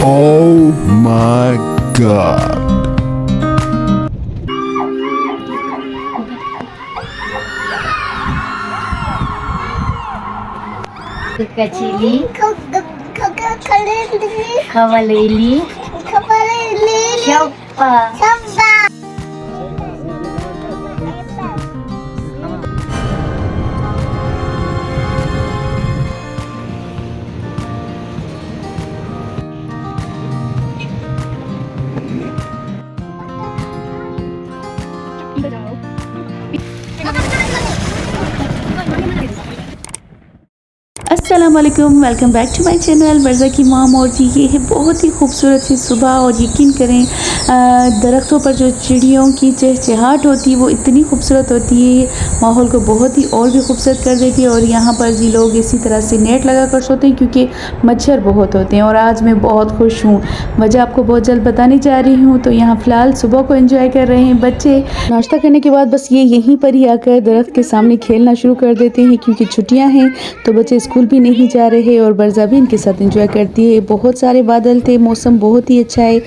Oh my god. Kecili, kawalili, siapa? अस्सलामुअलैकुम, welcome back to my channel बरज़ा की mom. और जी ये है बहुत ही खूबसूरत सी सुबह और यकीन करें दरख्तों पर जो चिड़ियों की चहचहाट होती है वो इतनी खूबसूरत होती है, माहौल को बहुत ही और भी खूबसूरत कर देती है। और यहाँ पर जी लोग इसी तरह से नेट लगा कर सोते हैं क्योंकि मच्छर बहुत होते हैं। और आज मैं बहुत खुश हूँ, वजह आपको बहुत जल्द बताने जा रही हूँ। तो यहाँ फ़िलहाल सुबह को एंजॉय कर रहे हैं बच्चे। नाश्ता करने के बाद बस ये यहीं पर ही आकर दरख्त के सामने खेलना शुरू कर देते हैं क्योंकि छुट्टियाँ हैं तो बच्चे स्कूल भी नहीं जा रहे और बरज़ा भी इनके साथ एंजॉय करती है। बहुत सारे बादल थे, मौसम बहुत ही अच्छा है,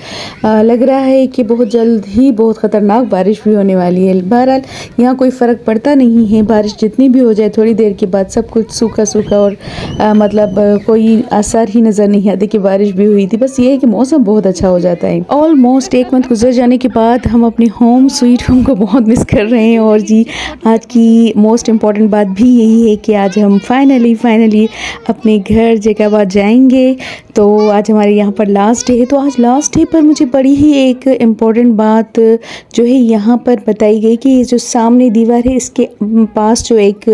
लग रहा है कि बहुत जल्द ही बहुत ख़तरनाक बारिश भी होने वाली है। बहरहाल यहाँ कोई फ़र्क पड़ता नहीं है, बारिश जितनी भी हो जाए थोड़ी देर के बाद सब कुछ सूखा सूखा और कोई असर ही नज़र नहीं आते कि बारिश भी हुई थी। बस ये है कि मौसम बहुत अच्छा हो जाता है। ऑलमोस्ट एक मंथ गुजर जाने के बाद हम अपने होम स्वीट होम को बहुत मिस कर रहे हैं। और जी आज की मोस्ट इम्पॉर्टेंट बात भी यही है कि आज हम फाइनली अपने घर जैकाबाद जाएंगे। तो आज हमारे यहाँ पर लास्ट डे है। तो आज लास्ट डे पर मुझे बड़ी ही एक इम्पॉर्टेंट बात जो है यहाँ पर बताई गई कि ये जो सामने दीवार है इसके पास जो एक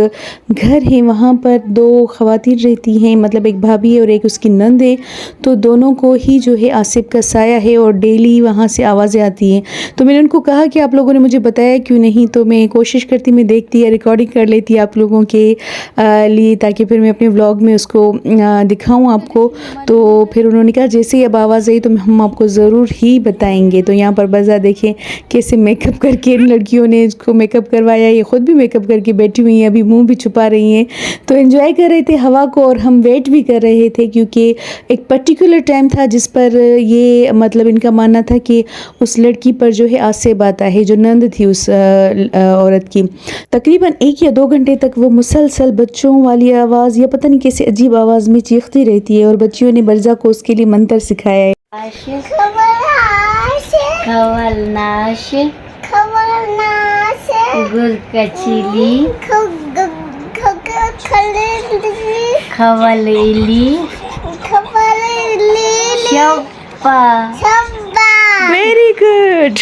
घर है वहाँ पर दो ख़वातीन रहती हैं, मतलब एक भाभी है और एक उसकी नंद है। तो दोनों को ही जो है आसिफ का साया है और डेली वहाँ से आवाज़ें आती हैं। तो मैंने उनको कहा कि आप लोगों ने मुझे बताया क्यों नहीं। तो मैं कोशिश करती, मैं देखती या रिकॉर्डिंग कर लेती आप लोगों के लिए ताकि फिर मैं अपने व्लॉग में उसको दिखाऊं आपको। तो फिर उन्होंने कहा जैसे ही अब आवाज़ आई तो हम आपको ज़रूर ही बताएंगे। तो यहाँ पर बज़ा देखें कैसे मेकअप करके इन लड़कियों ने इसको मेकअप करवाया, ये ख़ुद भी मेकअप करके बैठी हुई हैं, अभी मुंह भी छुपा रही हैं। तो एंजॉय कर रहे थे हवा को और हम वेट भी कर रहे थे क्योंकि एक पर्टिकुलर टाइम था जिस पर ये मतलब इनका मानना था कि उस लड़की पर जो है आसिफ आता है, जो नंद थी उस औरत की। तकरीबन 1 या 2 घंटे तक वो मुसलसल बच्चों वाली आवाज़ या पता नहीं कैसे अजीब आवाज़ में चीखती रहती है। और बच्चियों ने बरज़ा को उसके लिए मंत्र सिखाया है। Gur kecili, kawalili, siapa? Very good.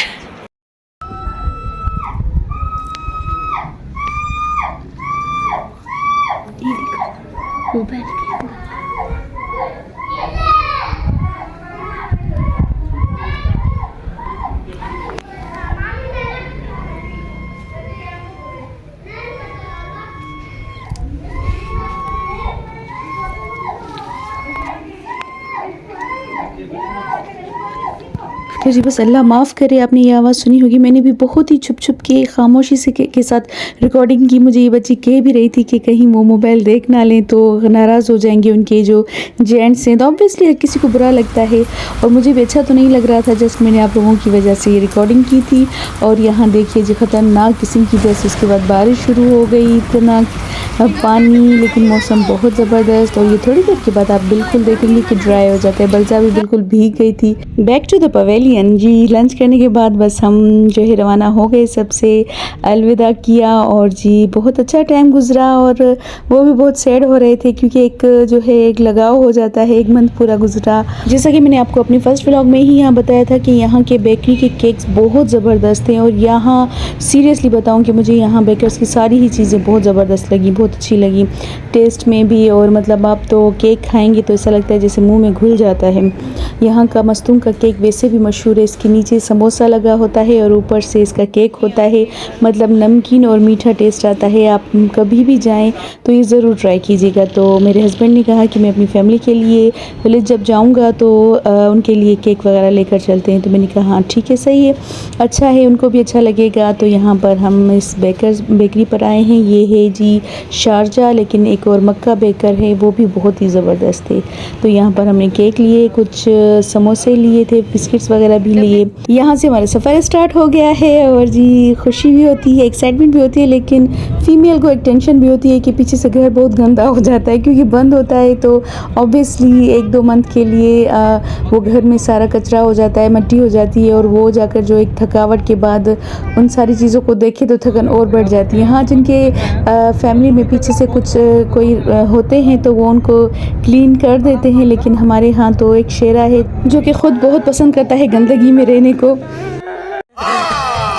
तो जी बस अल्लाह माफ़ करे, आपने ये आवाज़ सुनी होगी। मैंने भी बहुत ही छुप छुप के खामोशी से के साथ रिकॉर्डिंग की। मुझे ये बच्ची कह भी रही थी कि कहीं वो मोबाइल देख ना लें तो नाराज़ हो जाएंगे उनके जो जेंट्स हैं। तो ऑब्वियसली हर किसी को बुरा लगता है और मुझे भी अच्छा तो नहीं लग रहा था। जस्ट मैंने आप लोगों की वजह से ये रिकॉर्डिंग की थी। और यहाँ देखिए जो ख़तरनाक किस्म की जैसे उसके बाद बारिश शुरू हो गई, इतना पानी, लेकिन मौसम बहुत ज़बरदस्त। और ये थोड़ी देर के बाद आप बिल्कुल देखेंगे कि ड्राई हो जाता है। बरज़ा भी बिल्कुल भीग गई थी। बैक टू द पवेलियन जी। लंच करने के बाद बस हम जो है रवाना हो गए, सबसे अलविदा किया। और जी बहुत अच्छा टाइम गुजरा और वो भी बहुत सैड हो रहे थे क्योंकि एक जो है एक लगाव हो जाता है। 1 मंथ पूरा गुजरा। जैसा कि मैंने आपको अपने फर्स्ट व्लॉग में ही यहाँ बताया था कि यहाँ के बेकरी के केक्स बहुत ज़बरदस्त हैं। और यहाँ सीरियसली बताऊँ कि मुझे यहाँ बेकर्स की सारी ही चीज़ें बहुत ज़बरदस्त लगी, बहुत अच्छी लगी टेस्ट में भी। और मतलब आप तो केक खाएंगे तो ऐसा लगता है जैसे मुँह में घुल जाता है। यहाँ का मस्तूम का केक वैसे भी मशहूर मशहूर है। इसके नीचे समोसा लगा होता है और ऊपर से इसका केक होता है, मतलब नमकीन और मीठा टेस्ट आता है। आप कभी भी जाएं तो ये ज़रूर ट्राई कीजिएगा। तो मेरे हस्बैंड ने कहा कि मैं अपनी फैमिली के लिए विलेज जब जाऊंगा तो उनके लिए केक वगैरह लेकर चलते हैं। तो मैंने कहा हाँ ठीक है, सही है, अच्छा है, उनको भी अच्छा लगेगा। तो यहाँ पर हम इस बेकरी पर आए हैं। ये है जी शारजा, लेकिन एक और मक्का बेकर है, वो भी बहुत ही ज़बरदस्त है। तो यहाँ पर हमने केक लिए, कुछ समोसे लिए थे, बिस्किट्स वगैरह भी लिए। यहाँ से हमारा सफ़र स्टार्ट हो गया है और जी खुशी भी होती है, एक्साइटमेंट भी होती है, लेकिन फ़ीमेल को एक टेंशन भी होती है कि पीछे से घर बहुत गंदा हो जाता है, क्योंकि बंद होता है। तो ऑब्वियसली 1-2 मंथ के लिए वो घर में सारा कचरा हो जाता है, मिट्टी हो जाती है, और वो जाकर जो एक थकावट के बाद उन सारी चीज़ों को देखे तो थकन और बढ़ जाती है। हाँ, जिनके फैमिली में पीछे से कुछ कोई होते हैं तो वो उनको क्लीन कर देते हैं, लेकिन हमारे यहाँ तो एक शेरा है जो कि ख़ुद बहुत पसंद करता है गंदगी में रहने को।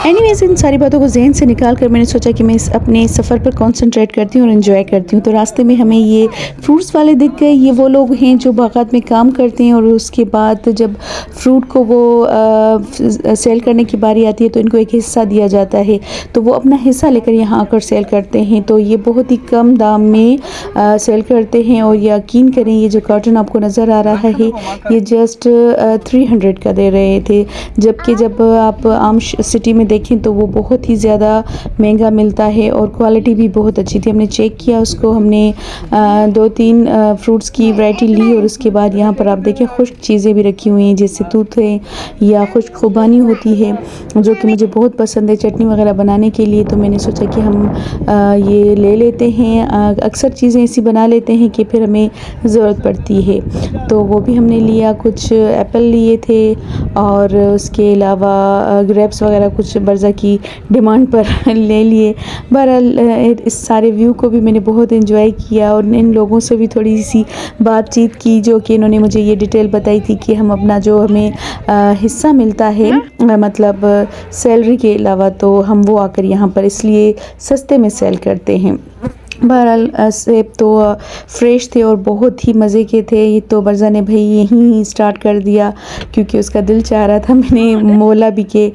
एनीवेज, इन सारी बातों को जहन से निकाल कर मैंने सोचा कि मैं अपने सफ़र पर कंसंट्रेट करती हूँ और एंजॉय करती हूँ। तो रास्ते में हमें ये फ्रूट्स वाले दिख गए। ये वो लोग हैं जो बागात में काम करते हैं, और उसके बाद जब फ्रूट को वो सेल करने की बारी आती है तो इनको एक हिस्सा दिया जाता है, तो वो अपना हिस्सा लेकर यहाँ आकर सेल करते हैं। तो ये बहुत ही कम दाम में सेल करते हैं, और यकीन करें ये जो कार्टन आपको नज़र आ रहा है ये जस्ट 300 का दे रहे थे, जबकि जब आप आम सिटी में देखें तो वो बहुत ही ज़्यादा महंगा मिलता है, और क्वालिटी भी बहुत अच्छी थी। हमने चेक किया उसको, हमने 2-3 फ्रूट्स की वैरायटी ली, और उसके बाद यहाँ पर आप देखें खुश्क चीज़ें भी रखी हुई हैं, जैसे तूते या खुश्क खुबानी होती है, जो कि मुझे बहुत पसंद है चटनी वगैरह बनाने के लिए। तो मैंने सोचा कि हम ये ले लेते हैं। अक्सर चीज़ें ऐसी बना लेते हैं कि फिर हमें ज़रूरत पड़ती है, तो वो भी हमने लिया। कुछ एप्पल लिए थे, और उसके अलावा ग्रेप्स वगैरह कुछ बर्ज़ा की डिमांड पर ले लिए। बहरहाल इस सारे व्यू को भी मैंने बहुत एंजॉय किया, और इन लोगों से भी थोड़ी सी बातचीत की, जो कि इन्होंने मुझे ये डिटेल बताई थी कि हम अपना जो हमें हिस्सा मिलता है, मतलब सैलरी के अलावा, तो हम वो आकर यहाँ पर इसलिए सस्ते में सेल करते हैं। बहरहाल सेब तो फ्रेश थे और बहुत ही मज़े के थे। ये तो बर्ज़ा ने भाई यहीं स्टार्ट कर दिया, क्योंकि उसका दिल चाह रहा था। मैंने बोला भी कि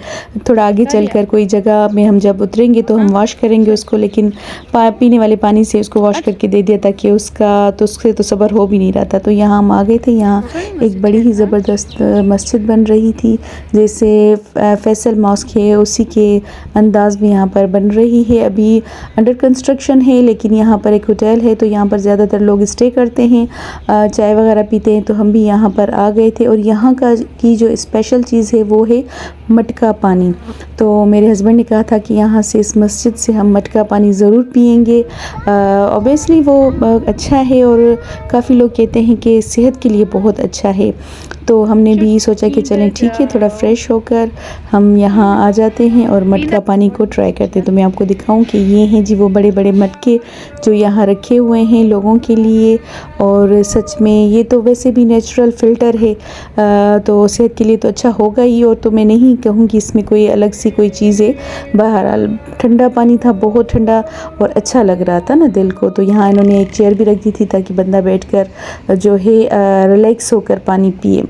थोड़ा आगे चलकर कोई जगह में हम जब उतरेंगे तो हम वॉश करेंगे उसको, लेकिन पीने वाले पानी से उसको वॉश करके दे दिया, ताकि उससे तो सब्र हो भी नहीं रहा था। तो यहाँ हम आ गए थे। यहाँ एक बड़ी ही ज़बरदस्त मस्जिद बन रही थी, जैसे फैसल मॉस्क है उसी के अंदाज़ में यहाँ पर बन रही है। अभी अंडर कंस्ट्रक्शन है, लेकिन यहाँ पर एक होटल है, तो यहाँ पर ज़्यादातर लोग स्टे करते हैं, चाय वगैरह पीते हैं। तो हम भी यहाँ पर आ गए थे, और यहाँ की जो स्पेशल चीज़ है वो है मटका पानी। तो मेरे हस्बैंड ने कहा था कि यहाँ से, इस मस्जिद से हम मटका पानी ज़रूर पियेंगे। ऑब्वियसली वो अच्छा है, और काफ़ी लोग कहते हैं कि सेहत के लिए बहुत अच्छा है। तो हमने भी सोचा कि चलें ठीक है, थोड़ा फ्रेश होकर हम यहाँ आ जाते हैं और मटका पानी को ट्राई करते हैं। तो मैं आपको दिखाऊं कि ये हैं जी वो बड़े बड़े मटके जो यहाँ रखे हुए हैं लोगों के लिए, और सच में ये तो वैसे भी नेचुरल फ़िल्टर है, तो सेहत के लिए तो अच्छा होगा ही। और तो मैं नहीं कहूँगी इसमें कोई अलग सी कोई चीज़ है। बहरहाल ठंडा पानी था, बहुत ठंडा, और अच्छा लग रहा था ना दिल को। तो यहाँ इन्होंने एक चेयर भी रख दी थी, ताकि बंदा बैठकर जो है रिलैक्स होकर पानी पिए।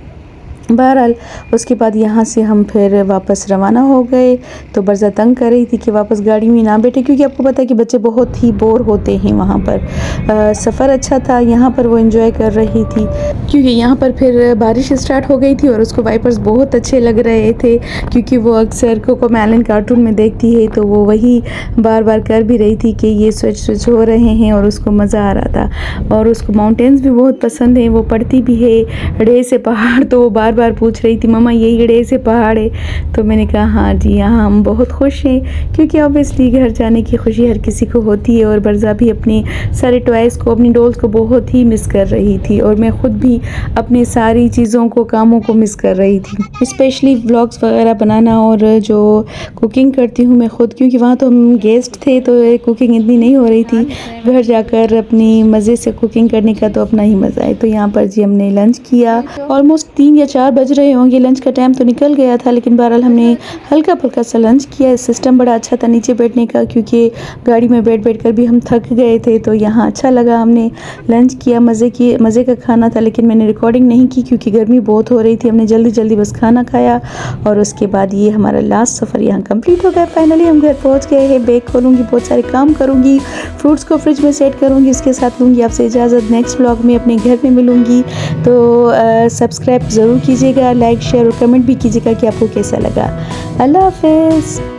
बहरहाल उसके बाद यहाँ से हम फिर वापस रवाना हो गए। तो बर्ज़ा तंग कर रही थी कि वापस गाड़ी में ना बैठे, क्योंकि आपको पता है कि बच्चे बहुत ही बोर होते हैं वहाँ पर। सफ़र अच्छा था, यहाँ पर वो एंजॉय कर रही थी, क्योंकि यहाँ पर फिर बारिश स्टार्ट हो गई थी, और उसको वाइपर्स बहुत अच्छे लग रहे थे, क्योंकि वो अक्सर कोकोमेलन कार्टून में देखती है, तो वो वही बार बार कर भी रही थी कि ये स्विच हो रहे हैं, और उसको मज़ा आ रहा था। और उसको माउंटेन्स भी बहुत पसंद हैं, वो पढ़ती भी है ढेर से पहाड़, तो वो बार बार पूछ रही थी मम्मा यही ढेर से पहाड़ है। तो मैंने कहा हाँ जी, यहाँ हम बहुत खुश हैं, क्योंकि ऑब्वियसली घर जाने की खुशी हर किसी को होती है। और बर्ज़ा भी अपने सारे टॉयज़ को, अपनी डॉल्स को बहुत ही मिस कर रही थी, और मैं ख़ुद भी अपनी सारी चीज़ों को, कामों को मिस कर रही थी, स्पेशली व्लॉग्स वगैरह बनाना, और जो कुकिंग करती हूँ मैं ख़ुद, क्योंकि वहाँ तो हम गेस्ट थे तो कुकिंग इतनी नहीं हो रही थी। घर जाकर अपनी मज़े से कुकिंग करने का तो अपना ही मज़ा है। तो यहाँ पर जी हमने लंच किया, ऑलमोस्ट 3 या 4 4 बज रहे होंगे, लंच का टाइम तो निकल गया था, लेकिन बहरहाल हमने हल्का फुल्का सा लंच किया। सिस्टम बड़ा अच्छा था नीचे बैठने का, क्योंकि गाड़ी में बैठ कर भी हम थक गए थे, तो यहाँ अच्छा लगा। हमने लंच किया, मज़े का खाना था, लेकिन मैंने रिकॉर्डिंग नहीं की क्योंकि गर्मी बहुत हो रही थी। हमने जल्दी बस खाना खाया और उसके बाद ये हमारा लास्ट सफ़र यहाँ कंप्लीट हो गया। फाइनली हम घर पहुँच गए हैं। बैग खोलूँगी, बहुत सारे काम करूँगी, फ्रूट्स को फ्रिज में सेट करूँगी, उसके साथ लूँगी आपसे इजाज़त। नेक्स्ट व्लॉग में अपने घर में मिलूँगी, तो सब्सक्राइब ज़रूर कीजिएगा, लाइक शेयर और कमेंट भी कीजिएगा कि आपको कैसा लगा। अल्लाह हाफ़िज़।